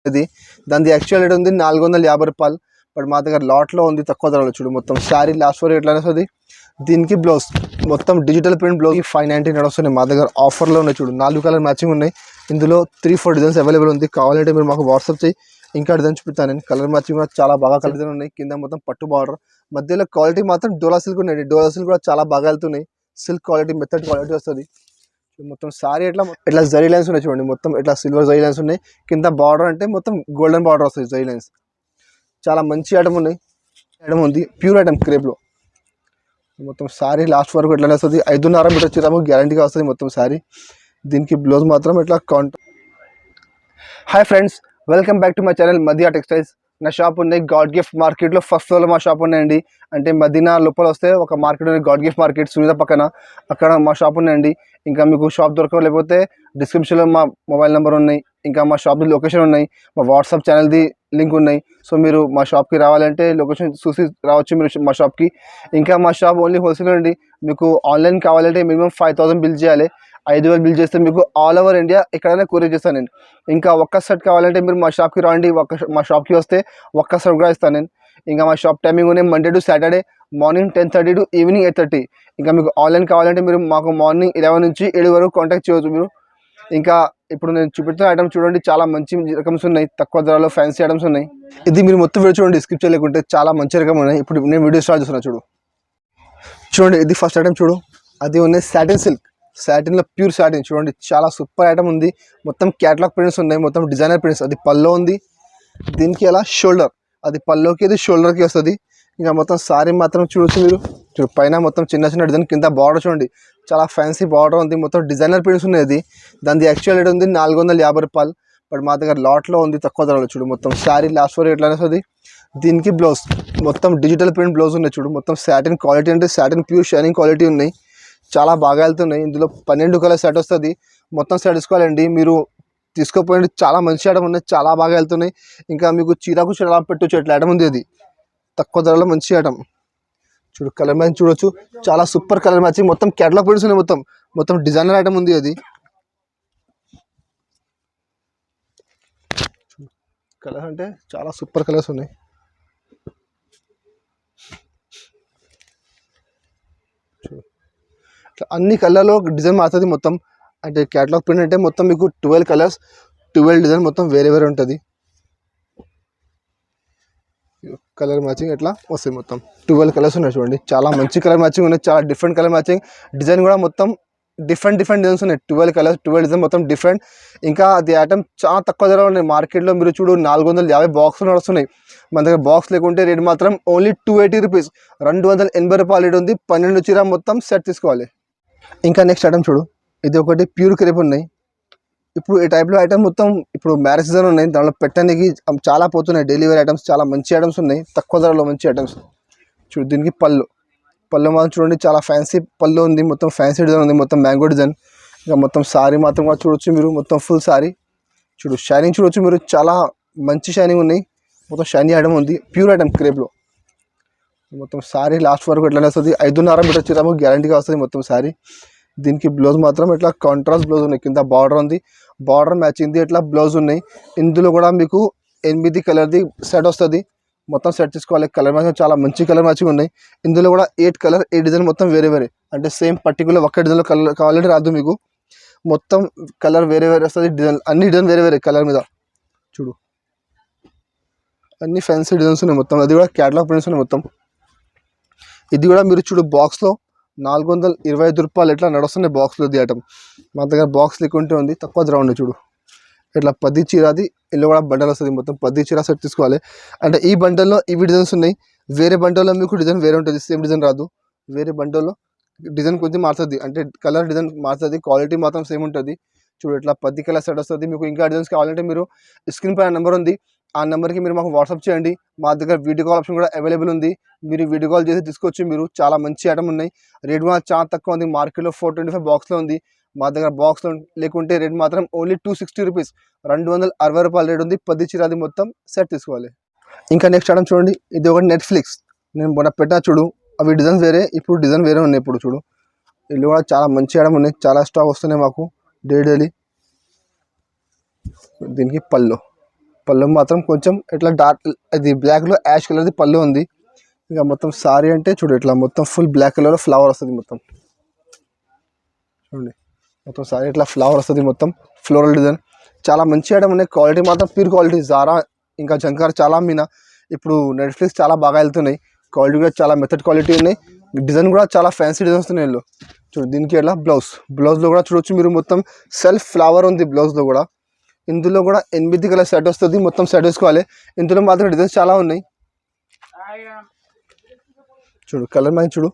ఇది దాని actual rate ఉంది 450 రూపాయలు. బట్ మా దగ్గర లాట్లో ఉంది తక్కువ ధరలో. చూడు మొత్తం శారీ లాస్ట్ వరకు ఎట్లా వస్తుంది. దీనికి బ్లౌజ్ మొత్తం డిజిటల్ ప్రింట్ బ్లౌజ్ 590 నడుస్తున్నాయి. మా దగ్గర ఆఫర్లో ఉన్నాయి. చూడు 4 కలర్ మ్యాచింగ్ ఉన్నాయి. ఇందులో 3-4 డిజైన్స్ అవైలబుల్ ఉంది. కావాలంటే మీరు మాకు వాట్సాప్ చేయి, ఇంకా డిజైన్ చూపిస్తాను నేను. కలర్ మ్యాచింగ్ కూడా చాలా బాగా కలర్ ఉన్నాయి. కింద మొత్తం పట్టు బార్డర్, మధ్యలో క్వాలిటీ మాత్రం డోలా సిల్క్ ఉన్నాయి. డోలా సిల్క్ కూడా చాలా బాగా వెళ్తున్నాయి. సిల్క్ క్వాలిటీ మెథడ్ క్వాలిటీ వస్తుంది. మొత్తం సారీ ఎట్లా జరీ లైన్స్ ఉన్నాయి. చూడండి మొత్తం ఇట్లా సిల్వర్ జరీ లైన్స్ ఉన్నాయి. కింద బార్డర్ అంటే మొత్తం గోల్డెన్ బార్డర్ వస్తుంది. జరీ లైన్స్ చాలా మంచి ఐటమ్ ఉన్నాయి. ఐటమ్ ఉంది ప్యూర్ ఐటమ్ క్రేప్లో. మొత్తం సారీ లాస్ట్ వరకు ఎట్లా వస్తుంది. 5.5 మీటర్ చీర గ్యారంటీగా వస్తుంది మొత్తం సారీ. దీనికి బ్లౌజ్ మాత్రం ఇట్లా hi friends, welcome back to my channel Madiya textiles. నా షాప్ ఉన్నాయి గాడ్ గిఫ్ట్ మార్కెట్లో ఫస్ట్ ఫ్లోర్లో మా షాప్ ఉన్నాయండి. అంటే మదీనా లోపల వస్తే ఒక మార్కెట్ ఉంది, గాడ్ గిఫ్ట్ మార్కెట్ సునీత పక్కన, అక్కడ మా షాప్ ఉన్నాయండి. ఇంకా మీకు షాప్ దొరకలేకపోతే డిస్క్రిప్షన్లో మా మొబైల్ నెంబర్ ఉన్నాయి, ఇంకా మా షాప్ లొకేషన్ ఉన్నాయి, మా వాట్సాప్ ఛానల్ది లింక్ ఉన్నాయి. సో మీరు మా షాప్కి రావాలంటే లొకేషన్ చూసి రావచ్చు మీరు మా షాప్కి. ఇంకా మా షాప్ ఓన్లీ హోల్సేల్ అండి. మీకు ఆన్లైన్ కావాలంటే మినిమం 5000 బిల్ చేయాలి. 5000 బిల్ చేస్తే మీకు ఆల్ ఓవర్ ఇండియా ఎక్కడైనా కొరియర్ చేస్తాను నేను. ఇంకా ఒక్క సెట్ కావాలంటే మీరు మా షాప్కి రండి. మా షాప్కి వస్తే ఒక్క సెట్ కూడా ఇస్తాను నేను. ఇంకా మా షాప్ టైమింగ్ ఉన్నాయి Monday to Saturday morning 10:30 to evening 8:30. ఇంకా మీకు ఆన్లైన్ కావాలంటే మీరు మాకు మార్నింగ్ 11 నుంచి 7 వరకు కాంటాక్ట్ చేయవచ్చు మీరు. ఇంకా ఇప్పుడు నేను చూపిస్తున్న ఐటమ్స్ చూడండి, చాలా మంచి రకమ్స్ ఉన్నాయి. తక్కువ ధరలో ఫ్యాన్సీ ఐటమ్స్ ఉన్నాయి. ఇది మీరు మొత్తం వీడియో చూడండి, స్కిప్ చేయలేకుంటే. చాలా మంచి రకం ఉన్నాయి. ఇప్పుడు నేను వీడియో స్టార్ట్ చేస్తున్నా. చూడండి ఇది ఫస్ట్ ఐటమ్. చూడు అది ఉన్నాయి సాటిన్ సిల్క్. సాటిన్లో ప్యూర్ సాటిన్. చూడండి చాలా సూపర్ ఐటమ్ ఉంది. మొత్తం క్యాటలాగ్ ప్రింట్స్ ఉన్నాయి, మొత్తం డిజైనర్ ప్రింట్స్. అది పల్లో ఉంది. దీనికి అలా షోల్డర్, అది పల్లోకి ఇది షోల్డర్కి వస్తుంది. ఇంకా మొత్తం సారీ మాత్రం చూడొచ్చు మీరు. పైన మొత్తం చిన్న చిన్న డిజైన్, కింద బార్డర్ చూడండి చాలా ఫ్యాన్సీ బార్డర్ ఉంది. మొత్తం డిజైనర్ ప్రింట్స్ ఉన్నాయి. అది దాని యాక్చువల్ రేట్ ఉంది 450 రూపాయలు. బట్ మా దగ్గర లాట్లో ఉంది తక్కువ ధరలో. చూడు మొత్తం శారీ లాస్ట్ వరకు ఎట్లా వస్తుంది. దీనికి బ్లౌజ్ మొత్తం డిజిటల్ ప్రింట్ బ్లౌజ్ ఉన్నాయి. చూడు మొత్తం సాటిన్ క్వాలిటీ అంటే సాటిన్ ప్యూర్ షైనింగ్ క్వాలిటీ ఉన్నాయి. చాలా బాగా వెళ్తున్నాయి. ఇందులో 12 కలర్ సెట్ వస్తుంది. మొత్తం సెట్ తీసుకోవాలండి మీరు. తీసుకోపోయింది చాలా మంచి ఐటమ్ ఉన్నాయి, చాలా బాగా వెళ్తున్నాయి. ఇంకా మీకు చీరకు చీర పెట్టచ్చు ఎట్లా ఐటమ్ ఉంది. అది తక్కువ ధరలో మంచి ఐటమ్. చూడు కలర్ మ్యాచింగ్ చూడొచ్చు, చాలా సూపర్ కలర్ మ్యాచింగ్. మొత్తం క్యాటలాగ్ ప్రింట్స్ ఉన్నాయి. మొత్తం డిజైనర్ ఐటమ్ ఉంది. అది కలర్ అంటే చాలా సూపర్ కలర్స్ ఉన్నాయి. అన్ని కలర్లో డిజైన్ మారుతుంది మొత్తం. అంటే క్యాటలాగ్ ప్రింట్ అంటే మొత్తం మీకు 12 కలర్స్ 12 డిజైన్ మొత్తం వేరే వేరే ఉంటుంది. కలర్ మ్యాచింగ్ ఎట్లా వస్తాయి. మొత్తం 12 కలర్స్ ఉన్నాయి. చూడండి చాలా మంచి కలర్ మ్యాచింగ్ ఉన్నాయి. చాలా డిఫరెంట్ కలర్ మ్యాచింగ్. డిజైన్ కూడా మొత్తం డిఫరెంట్ డిజైన్స్ ఉన్నాయి. 12 కలర్స్ 12 డిజైన్ మొత్తం డిఫరెంట్. ఇంకా అది ఐటమ్ చాలా తక్కువ ధర ఉన్నాయి. మార్కెట్లో మీరు చూడు 450 బాక్స్ నడుస్తున్నాయి. మన దగ్గర బాక్స్ లేకుంటే రేట్ మాత్రం ఓన్లీ 280 రూపీస్, 280 రూపాయలు రేట్ ఉంది. 12 చీర మొత్తం సెట్ తీసుకోవాలి. ఇంకా నెక్స్ట్ ఐటమ్ చూడు, ఇది ఒకటి ప్యూర్ క్రేప్ ఉన్నాయి. ఇప్పుడు ఈ టైప్లో ఐటమ్ మొత్తం ఇప్పుడు మ్యారేజ్ సీజన్ ఉన్నాయి, దాంట్లో పెట్టడానికి చాలా పోతున్నాయి. డైలీ వేర్ ఐటమ్స్ చాలా మంచి ఐటమ్స్ ఉన్నాయి, తక్కువ ధరలో మంచి ఐటమ్స్. చూడు దీనికి పళ్ళు మాత్రం చూడండి చాలా ఫ్యాన్సీ పళ్ళు ఉంది. మొత్తం ఫ్యాన్సీ డిజైన్ ఉంది, మొత్తం మ్యాంగో డిజైన్. ఇంకా మొత్తం సారీ మాత్రం కూడా చూడొచ్చు మీరు. మొత్తం ఫుల్ సారీ చూడు, షైనింగ్ చూడొచ్చు మీరు. చాలా మంచి షైనింగ్ ఉన్నాయి. మొత్తం షైనింగ్ ఐటమ్ ఉంది, ప్యూర్ ఐటమ్ క్రేప్లో. మొత్తం సారీ లాస్ట్ వరకు ఎట్లా వస్తుంది. 5.5 మీటర్ చీర గ్యారంటీగా వస్తుంది మొత్తం సారీ. దీనికి బ్లౌజ్ మాత్రం ఇట్లా కాంట్రాస్ట్ బ్లౌజ్ ఉన్నాయి. కింద బార్డర్ ఉంది, బార్డర్ మ్యాచింగ్ది ఇట్లా బ్లౌజ్ ఉన్నాయి. ఇందులో కూడా మీకు 8 కలర్ది సెట్ వస్తుంది. మొత్తం సెట్ తీసుకోవాలి. కలర్ మ్యాచింగ్ చాలా మంచి కలర్ మ్యాచింగ్ ఉన్నాయి. ఇందులో కూడా 8 కలర్ 8 డిజైన్ మొత్తం వేరే వేరే. అంటే సేమ్ పర్టికులర్ ఒక్క డిజైన్లో కలర్ కావాలంటే రాదు మీకు. మొత్తం కలర్ వేరే వేరే వస్తుంది. డిజైన్ అన్ని డిజైన్ వేరే వేరే కలర్ మీద. చూడు అన్ని ఫ్యాన్సీ డిజైన్స్ ఉన్నాయి మొత్తం. అది కూడా క్యాటలాగ్ ప్రింట్స్ ఉన్నాయి మొత్తం. ఇది కూడా మీరు చూడు బాక్స్లో 425 రూపాయలు ఎట్లా నడుస్తున్నాయి బాక్స్లో. ఇది ఐటమ్ మా దగ్గర బాక్స్ లేకుంటే ఉంది, తక్కువ ధర ఉంది. చూడు ఇట్లా 10 చీర, అది ఇల్లు కూడా బండల్ వస్తుంది. మొత్తం 10 చీర సెట్ తీసుకోవాలి. అంటే ఈ బండల్లో ఇవి డిజైన్స్ ఉన్నాయి. వేరే బండల్లో మీకు డిజైన్ వేరే ఉంటుంది, సేమ్ డిజైన్ రాదు. వేరే బండల్లో డిజైన్ కొంచెం మారుతుంది, అంటే కలర్ డిజైన్ మారుతుంది. క్వాలిటీ మాత్రం సేమ్ ఉంటుంది. చూడు ఇట్లా 10 కలర్ సెట్ వస్తుంది. మీకు ఇంకా డిజైన్స్ కావాలంటే మీరు స్క్రీన్ పైన నెంబర్ ఉంది, ఆ నెంబర్కి మీరు మాకు వాట్సాప్ చేయండి. మా దగ్గర వీడియో కాల్ ఆప్షన్ కూడా అవైలబుల్ ఉంది. మీరు వీడియో కాల్ చేసి తీసుకోవచ్చు మీరు. చాలా మంచి ఐటమ్ ఉన్నాయి. రేట్ కూడా చాలా తక్కువ ఉంది. మార్కెట్లో 425 బాక్స్లో ఉంది. మా దగ్గర బాక్స్లో లేకుంటే రేట్ మాత్రం ఓన్లీ 260 రూపీస్, 260 రూపాయలు రేట్ ఉంది. 10 చీరది మొత్తం సెట్ తీసుకోవాలి. ఇంకా నెక్స్ట్ ఐటమ్ చూడండి, ఇది ఒకటి నెట్ఫ్లిక్స్. నేను మొన్న పెట్టా చూడు, అవి డిజైన్ వేరే, ఇప్పుడు డిజైన్ వేరే ఉన్నాయి. ఇప్పుడు చూడు ఇల్లు కూడా చాలా మంచి ఐటమ్ ఉన్నాయి. చాలా స్టాక్ వస్తున్నాయి మాకు డైలీ. దీనికి పళ్ళు పళ్ళు మాత్రం కొంచెం ఇట్లా డార్క్, అది బ్లాక్లో యాష్ కలర్ది పళ్ళు ఉంది. ఇంకా మొత్తం సారీ అంటే చూడు ఇట్లా మొత్తం ఫుల్ బ్లాక్ కలర్లో ఫ్లవర్ వస్తుంది మొత్తం. చూడండి మొత్తం సారీ ఇట్లా ఫ్లవర్ వస్తుంది మొత్తం ఫ్లోరల్ డిజైన్. చాలా మంచి ఐటమ్ ఉన్నాయి. క్వాలిటీ మాత్రం ప్యూర్ క్వాలిటీ. జారా ఇంకా జంకార్ చాలా మీనా ఇప్పుడు నెట్ఫ్లిక్స్ చాలా బాగా వెళ్తున్నాయి. క్వాలిటీ కూడా చాలా మెథడ్ క్వాలిటీ ఉన్నాయి. డిజైన్ కూడా చాలా ఫ్యాన్సీ డిజైన్స్ ఉన్నాయి వీళ్ళు. చూడు దీనికి ఎలా బ్లౌజ్లో కూడా చూడొచ్చు మీరు, మొత్తం సెల్ఫ్ ఫ్లవర్ ఉంది బ్లౌజ్లో కూడా. ఇందులో కూడా 8 కలర్ సెట్ వస్తుంది, మొత్తం సెట్ వేసుకోవాలి. ఇందులో మాత్రం డిజైన్స్ చాలా ఉన్నాయి. చూడు కలర్ మ్యాచ్ చూడు,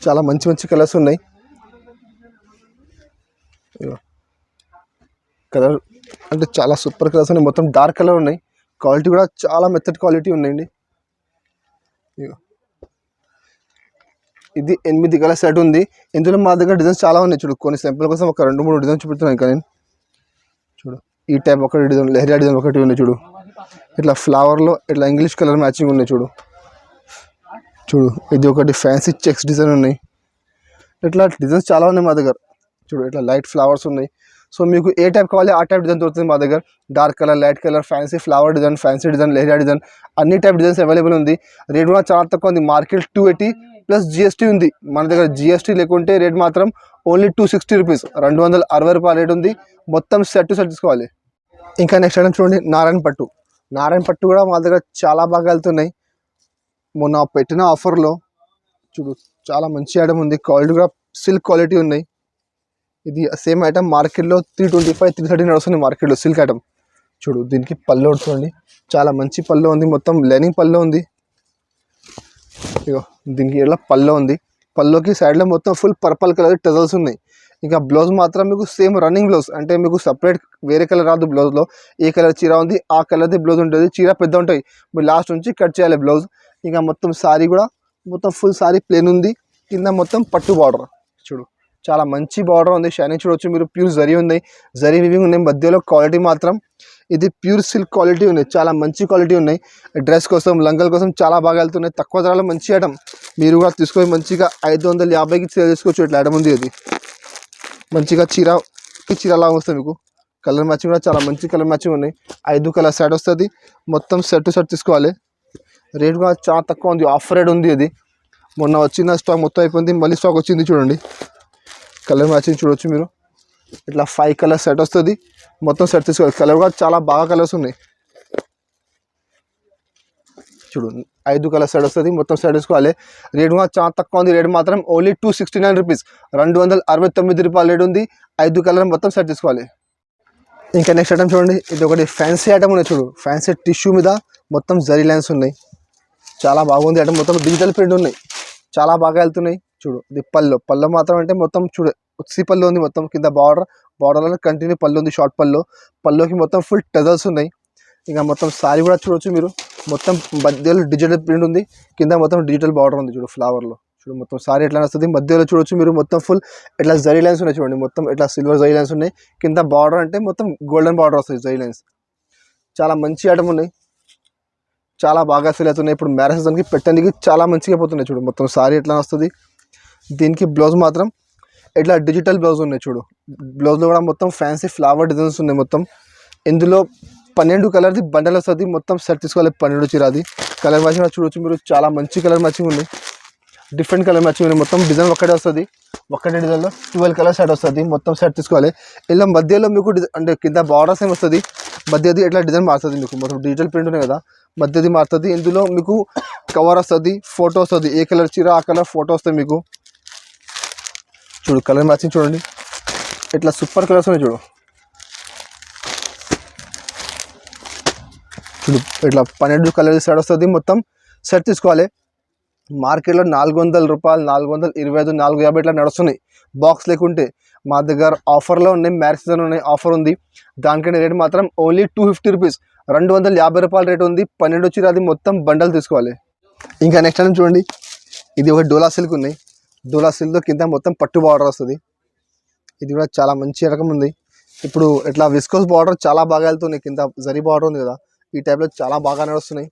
చాలా మంచి మంచి కలర్స్ ఉన్నాయి. కలర్ అంటే చాలా సూపర్ కలర్స్ ఉన్నాయి, మొత్తం డార్క్ కలర్ ఉన్నాయి. క్వాలిటీ కూడా చాలా మెథడ్ క్వాలిటీ ఉన్నాయండి. ఇది 8 కలర్ సెట్ ఉంది. ఇందులో మా దగ్గర డిజైన్స్ చాలా ఉన్నాయి. చూడు కొన్ని సింపుల్ కోసం ఒక 2-3 డిజైన్ చూపిస్తున్నాను ఇంకా నేను. చూడు ఈ టైప్ ఒకటి డిజైన్, లెహరియా డిజైన్ ఒకటి ఉంది చూడు, ఇట్లా ఫ్లవర్లో ఇట్లా ఇంగ్లీష్ కలర్ మ్యాచింగ్ ఉన్నాయి. చూడు ఇది ఒకటి ఫ్యాన్సీ చెక్స్ డిజైన్ ఉన్నాయి. ఇట్లా డిజైన్స్ చాలా ఉన్నాయి మా దగ్గర. చూడు ఇట్లా లైట్ ఫ్లవర్స్ ఉన్నాయి. సో మీకు ఏ టైప్ కావాలి ఆ టైప్ డిజైన్ దొరుకుతుంది మా దగ్గర. Dark colour, light colour, fancy flower design, fancy design, leheriya design, అన్ని టైప్ డిజైన్స్ అవైలబుల్ ఉంది. రేట్ కూడా చాలా తక్కువ ఉంది. మార్కెట్ 280 ప్లస్ GST ఉంది. మన దగ్గర GST లేకుంటే రేట్ మాత్రం ఓన్లీ 260 రూపీస్, 260 రూపాయల రేట్ ఉంది. మొత్తం సెట్ టు సెట్ తీసుకోవాలి. ఇంకా నెక్స్ట్ ఐటమ్ చూడండి, నారాయణ పట్టు కూడా మా దగ్గర చాలా బాగా వెళ్తున్నాయి. మొన్న పెట్టిన ఆఫర్లో చూడు చాలా మంచి ఐటమ్ ఉంది. క్వాలిటీ కూడా సిల్క్ క్వాలిటీ ఉన్నాయి. ఇది సేమ్ ఐటమ్ మార్కెట్లో 325-330 నడుస్తుంది మార్కెట్లో సిల్క్ ఐటమ్. చూడు దీనికి పళ్ళు చూడండి, చాలా మంచి పళ్ళు ఉంది, మొత్తం లైనింగ్ పళ్ళు ఉంది. ఇగో దీనికి ఇలా పళ్ళు ఉంది. పళ్ళుకి సైడ్లో మొత్తం ఫుల్ పర్పల్ కలర్ టజల్స్ ఉన్నాయి. ఇంకా బ్లౌజ్ మాత్రం మీకు సేమ్ రన్నింగ్ బ్లౌజ్, అంటే మీకు సపరేట్ వేరే కలర్ రాదు. బ్లౌజ్లో ఏ కలర్ చీర ఉంది ఆ కలర్ది బ్లౌజ్ ఉంటుంది. చీర పెద్ద ఉంటాయి, మీరు లాస్ట్ నుంచి కట్ చేయాలి బ్లౌజ్. ఇంకా మొత్తం సారీ కూడా మొత్తం ఫుల్ సారీ ప్లేన్ ఉంది. కింద మొత్తం పట్టు బార్డర్ చూడు, చాలా మంచి బార్డర్ ఉంది. షైనింగ్ చూడవచ్చు మీరు, ప్యూర్ జరీ ఉంది, జరీ వివింగ్ ఉన్నాయి. మధ్యలో క్వాలిటీ మాత్రం ఇది ప్యూర్ సిల్క్ క్వాలిటీ ఉన్నాయి, చాలా మంచి క్వాలిటీ ఉన్నాయి. డ్రెస్ కోసం, లంగల కోసం చాలా బాగా వెళ్తున్నాయి. తక్కువ ధరలో మంచి ఐటమ్, మీరు కూడా తీసుకొని మంచిగా 550కి సేల్ చేసుకోవచ్చు. ఇట్లా ఐటమ్ ఉంది. అది మంచిగా చీర లాగా వస్తుంది మీకు. కలర్ మ్యాచింగ్ కూడా చాలా మంచి కలర్ మ్యాచింగ్ ఉన్నాయి. 5 కలర్ సెట్ వస్తుంది, మొత్తం సెట్ టు సెట్ తీసుకోవాలి. రేట్ కూడా చాలా తక్కువ ఉంది, ఆఫర్ రేట్ ఉంది. అది మొన్న వచ్చిన స్టాక్ మొత్తం అయిపోయింది, మళ్ళీ స్టాక్ వచ్చింది. చూడండి కలర్ మ్యాచింగ్ చూడవచ్చు మీరు, ఇట్లా 5 కలర్ సెట్ వస్తుంది, మొత్తం సెట్ తీసుకోవాలి. కలర్ కూడా చాలా బాగా కలర్స్ ఉన్నాయి. చూడు 5 కలర్ సెట్ వస్తుంది, మొత్తం సెట్ తీసుకోవాలి. రేట్ కూడా చాలా తక్కువ ఉంది. రేట్ మాత్రం ఓన్లీ 269 రూపీస్, 269 రూపాయల రేట్ ఉంది. 5 కలర్ మొత్తం సెట్ తీసుకోవాలి. ఇంకా నెక్స్ట్ ఐటమ్ చూడండి, ఇది ఒకటి ఫ్యాన్సీ ఐటమ్ ఉన్నాయి. చూడు ఫ్యాన్సీ టిష్యూ మీద మొత్తం జరీ లైన్స్ ఉన్నాయి, చాలా బాగుంది ఐటమ్. మొత్తం డిజిటల్ ప్రింట్ ఉన్నాయి, చాలా బాగా వెళ్తున్నాయి. చూడు ఇది పళ్ళు మాత్రం అంటే మొత్తం చూడు ఉత్సి పళ్ళు ఉంది. మొత్తం కింద బార్డర్లో కంటిన్యూ పళ్ళు ఉంది, షార్ట్ పళ్ళుకి మొత్తం ఫుల్ టజల్స్ ఉన్నాయి. ఇంకా మొత్తం సారీ కూడా చూడవచ్చు మీరు, మొత్తం మధ్యలో డిజిటల్ ప్రింట్ ఉంది, కింద మొత్తం డిజిటల్ బార్డర్ ఉంది. చూడు ఫ్లవర్లో చూడు మొత్తం సారీ ఎట్లా వస్తుంది. మధ్యలో చూడవచ్చు మీరు, మొత్తం ఫుల్ ఇట్లా జరీ లైన్స్ ఉన్నాయి. చూడండి మొత్తం ఇట్లా సిల్వర్ జరీ లైన్స్ ఉన్నాయి. కింద బార్డర్ అంటే మొత్తం గోల్డెన్ బార్డర్ వస్తుంది, జరీ లైన్స్. చాలా మంచి ఐటమ్ ఉన్నాయి, చాలా బాగా సేల్ అవుతున్నాయి. ఇప్పుడు మ్యారేజ్ సీజన్కి పెట్టడానికి చాలా మంచిగా పోతున్నాయి. చూడు మొత్తం సారీ ఎట్లా వస్తుంది. దీనికి బ్లౌజ్ మాత్రం ఇట్లా డిజిటల్ బ్లౌజ్ ఉన్నాయి. చూడు బ్లౌజ్లో కూడా మొత్తం ఫ్యాన్సీ ఫ్లవర్ డిజైన్స్ ఉన్నాయి. మొత్తం ఇందులో 12 కలర్ది బండల్ వస్తుంది, మొత్తం సెట్ తీసుకోవాలి. 12 చీరది కలర్ మ్యాచింగ్ చూడవచ్చు మీరు, చాలా మంచి కలర్ మ్యాచింగ్ ఉంది, డిఫరెంట్ కలర్ మ్యాచింగ్ ఉంది. మొత్తం డిజైన్ ఒకటే వస్తుంది, ఒకటే డిజైన్లో 12 కలర్ సెట్ వస్తుంది, మొత్తం సెట్ తీసుకోవాలి. ఇలా మధ్యలో మీకు అంటే కింద బార్డర్స్ ఏమి వస్తుంది, మధ్యది ఇట్లా డిజైన్ మారుతుంది మీకు. మొత్తం డిజిటల్ ప్రింట్ ఉన్నాయి కదా, మధ్యది మారుతుంది. ఇందులో మీకు కవర్ వస్తుంది, ఫోటో వస్తుంది, ఏ కలర్ చీర ఆ కలర్ ఫోటో వస్తుంది మీకు. చూడు కలర్ మ్యాచింగ్ చూడండి, ఇట్లా సూపర్ కలర్స్ ఉన్నాయి. చూడు ఇట్లా 12 కలర్ సెట్ వస్తుంది, మొత్తం సెట్ తీసుకోవాలి. మార్కెట్లో 400 రూపాయలు, 425, 450 ఇట్లా నడుస్తున్నాయి బాక్స్ లేకుంటే. మా దగ్గర ఆఫర్లో ఉన్నాయి, మ్యారేజ్ సీజన్ ఉన్నాయి, ఆఫర్ ఉంది. దానికంటే రేట్ మాత్రం ఓన్లీ 250 రూపీస్, 250 రూపాయల రేట్ ఉంది. 12 చీర అది మొత్తం బండల్ తీసుకోవాలి. ఇంకా నెక్స్ట్ టైం చూడండి, ఇది ఒక డోలా సిల్క్ ఉన్నాయి. డోలా సిల్క్లో కింద మొత్తం పట్టు బార్డర్ వస్తుంది. ఇది కూడా చాలా మంచి రకం ఉంది. ఇప్పుడు ఇట్లా విస్కోస్ బార్డర్ చాలా బాగా వెళ్తున్నాయి, కింద జరీ బార్డర్ ఉంది కదా, ఈ టైప్లో చాలా బాగా నడుస్తున్నాయి.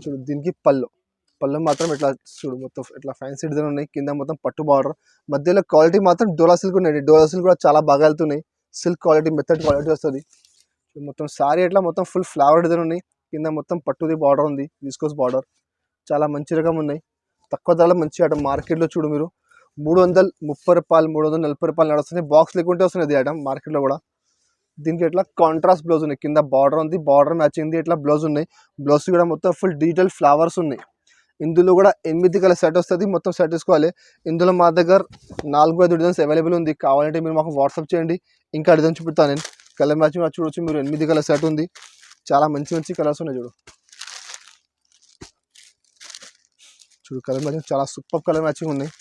చూడు దీనికి పళ్ళు మాత్రం ఇట్లా చూడు మొత్తం ఇట్లా ఫ్యాన్సీ డిజైన్ ఉన్నాయి, కింద మొత్తం పట్టు బార్డర్. మధ్యలో క్వాలిటీ మాత్రం డోలా సిల్క్ ఉన్నాయి. డోలా సిల్క్ కూడా చాలా బాగా వెళ్తున్నాయి, సిల్క్ క్వాలిటీ మెథడ్ క్వాలిటీ వస్తుంది. మొత్తం సారీ ఎట్లా మొత్తం ఫుల్ ఫ్లవర్ డిజైన్ ఉన్నాయి. కింద మొత్తం పట్టుది బార్డర్ ఉంది, విస్కోస్ బార్డర్. చాలా మంచి రకం ఉన్నాయి. తక్కువ ధరలో మంచి ఐటమ్. మార్కెట్లో చూడు మీరు 330 రూపాయలు 340 రూపాయలు నడుస్తుంది. బాక్స్ లేకుంటే వస్తుంది ఐటమ్ మార్కెట్లో కూడా. దీనికి ఎట్లా కాంట్రాస్ట్ బ్లౌజ్ ఉన్నాయి. కింద బార్డర్ ఉంది, బార్డర్ మ్యాచింగ్ ఇట్లా బ్లౌజ్ ఉన్నాయి. బ్లౌజ్ కూడా మొత్తం ఫుల్ డిజిటల్ ఫ్లవర్స్ ఉన్నాయి. ఇందులో కూడా 8 కలర్ సెట్ వస్తుంది. మొత్తం సెట్ తీసుకోవాలి. ఇందులో మా దగ్గర 4-5 డిజైన్స్ అవైలబుల్ ఉంది. కావాలంటే మీరు మాకు వాట్సాప్ చేయండి, ఇంకా డిజైన్ చూపిస్తాను నేను. కలర్ మ్యాచింగ్ చూడొచ్చు మీరు. 8 కలర్ సెట్ ఉంది. చాలా మంచి మంచి కలర్స్ ఉన్నాయి. చూడు కలర్ మ్యాచింగ్ చాలా సూపర్ కలర్ మ్యాచింగ్ ఉన్నాయి.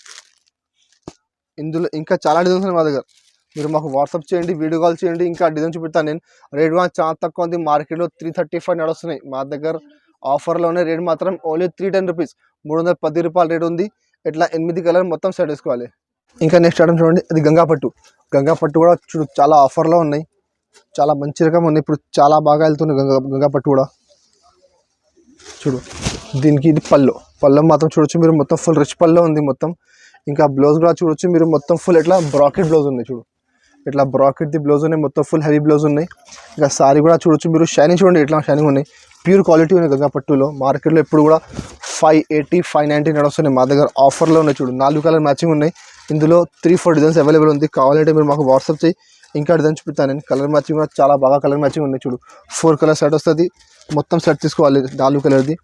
ఇందులో ఇంకా చాలా డిజైన్స్ ఉన్నాయి మా దగ్గర. మీరు మాకు వాట్సాప్ చేయండి, వీడియో కాల్ చేయండి, ఇంకా డిజైన్ చూపిస్తాను నేను. రేట్ కూడా చాలా తక్కువ ఉంది. మార్కెట్లో 335 నడుస్తున్నాయి. మా దగ్గర ఆఫర్లోనే రేట్ మాత్రం ఓన్లీ 310 రూపీస్, 310 రూపాయల రేట్ ఉంది. ఇట్లా 8 కలర్ మొత్తం సెట్ వేసుకోవాలి. ఇంకా నెక్స్ట్ ఐటమ్ చూడండి, అది గంగాపట్టు. గంగాపట్టు కూడా చూడు చాలా ఆఫర్లో ఉన్నాయి. చాలా మంచి రకం ఉన్నాయి. ఇప్పుడు చాలా బాగా వెళ్తుంది గంగాపట్టు కూడా. చూడు దీనికి ఇది పళ్ళు మాత్రం చూడొచ్చు మీరు. మొత్తం ఫుల్ రిచ్ పళ్ళు ఉంది మొత్తం. ఇంకా బ్లౌజ్ కూడా చూడొచ్చు మీరు. మొత్తం ఫుల్ ఇట్లా బ్రాకెట్ బ్లౌజ్ ఉన్నాయి. చూడు ఇట్లా బ్రాకెట్ది బ్లౌజ్ ఉన్నాయి. మొత్తం ఫుల్ హెవీ బ్లౌజ్ ఉన్నాయి. ఇంకా సారీ కూడా చూడొచ్చు మీరు. షైనింగ్ చూడండి ఎట్లా షైనింగ్ ఉన్నాయి. ప్యూర్ క్వాలిటీ ఉన్నాయి గంగాపట్టులో. మార్కెట్లో ఇప్పుడు కూడా 580 590 నడుస్తున్నాయి. మా దగ్గర ఆఫర్లో ఉన్నాయి. చూడు 4 కలర్ మ్యాచింగ్ ఉన్నాయి. ఇందులో 3-4 డిజైన్స్ అవైలబుల్ ఉంది. కావాలంటే మీరు మాకు వాట్సాప్ చేయి, ఇంకా డిజైన్ చూపిస్తాను నేను. కలర్ మ్యాచింగ్ కూడా చాలా బాగా కలర్ మ్యాచింగ్ ఉన్నాయి. చూడు 4 కలర్ సెట్ వస్తుంది. మొత్తం సెట్ తీసుకోవాలి 4 కలర్ది.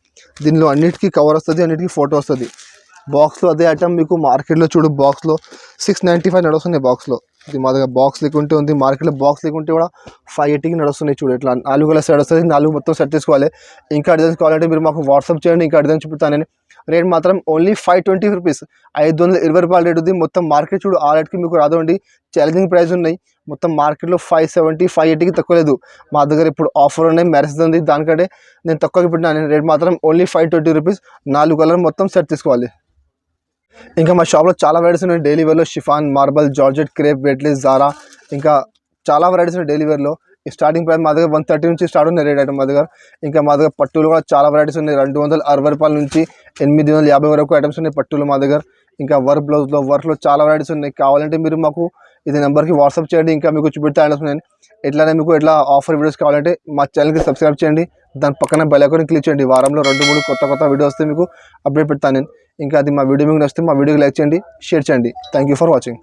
దీనిలో అన్నిటికీ కవర్ వస్తుంది, అన్నిటికీ ఫోటో వస్తుంది. బాక్స్లో అదే ఐటమ్ మీకు మార్కెట్లో చూడు బాక్స్లో 695 నడుస్తున్నాయి. బాక్స్లో ఇది మా దగ్గర బాక్స్ లేకుంటే ఉంది. మార్కెట్లో బాక్స్ లేకుంటే కూడా 580కి నడుస్తున్నాయి. చూడు ఇట్లా 4 కలర్ సెట్ వస్తుంది. 4 మొత్తం సెట్ తీసుకోవాలి. ఇంకా డిజైన్స్ కావాలంటే మీరు మాకు వాట్సాప్ చేయండి, ఇంకా డిజైన్ చూపిస్తాను నేను. రేట్ మాత్రం ఓన్లీ 520 రూపీస్, 520 రూపాయల రేట్ ఉంది. మొత్తం మార్కెట్ చూడు ఆ రేట్కి మీకు రాదండి. ఛాలెంజింగ్ ప్రైస్ ఉన్నాయి. మొత్తం మార్కెట్లో 570 580కి తక్కువ లేదు. మా దగ్గర ఇప్పుడు ఆఫర్ ఉన్నాయి, మ్యారేజ్ ఉంది. దానికంటే నేను తక్కువకి పెట్టినాను. రేట్ మాత్రం ఓన్లీ 520 రూపీస్. 4 కలర్ మొత్తం సెట్ తీసుకోవాలి. ఇంకా మా షాప్లో చాలా వెరైటీస్ ఉన్నాయి. డైలీ వేర్లో chiffon, marble, georgette, crepe, weightless, జారా, ఇంకా చాలా వెరైటీస్ ఉన్నాయి డైలీ వేర్లో. స్టార్టింగ్ ప్రైస్ మా దగ్గర 130 నుంచి స్టార్ట్ ఉన్నాయి రేట్ ఐటమ్ మా దగ్గర. ఇంకా మా దగ్గర పట్టులు కూడా చాలా వెరైటీస్ ఉన్నాయి. 260 రూపాయల నుంచి 850 వరకు ఐటమ్స్ ఉన్నాయి పట్టులు మా దగ్గర. ఇంకా వర్క్ బ్లౌజ్లో వర్క్లో చాలా వెరైటీస్ ఉన్నాయి. కావాలంటే మీరు మాకు ఇది నెంబర్కి వాట్సాప్ చేయండి, ఇంకా మీకు చూపెడితే ఐటమ్స్ ఉన్నాయి. ఎట్లానే మీకు ఎట్లా ఆఫర్ వీడియోస్ కావాలంటే మా ఛానల్కి సబ్స్క్రైబ్ చేయండి. దాని పక్కన బెల్ ఐకాన్ క్లిక్ చేయండి. వారంలో 2-3 కొత్త వీడియోస్ వస్తే మీకు అప్డేట్ పెడతాను నేను. ఇంకా అది మా వీడియో మీకు నచ్చితే మా వీడియోకి లైక్ చేయండి, షేర్ చేయండి. Thank you for watching.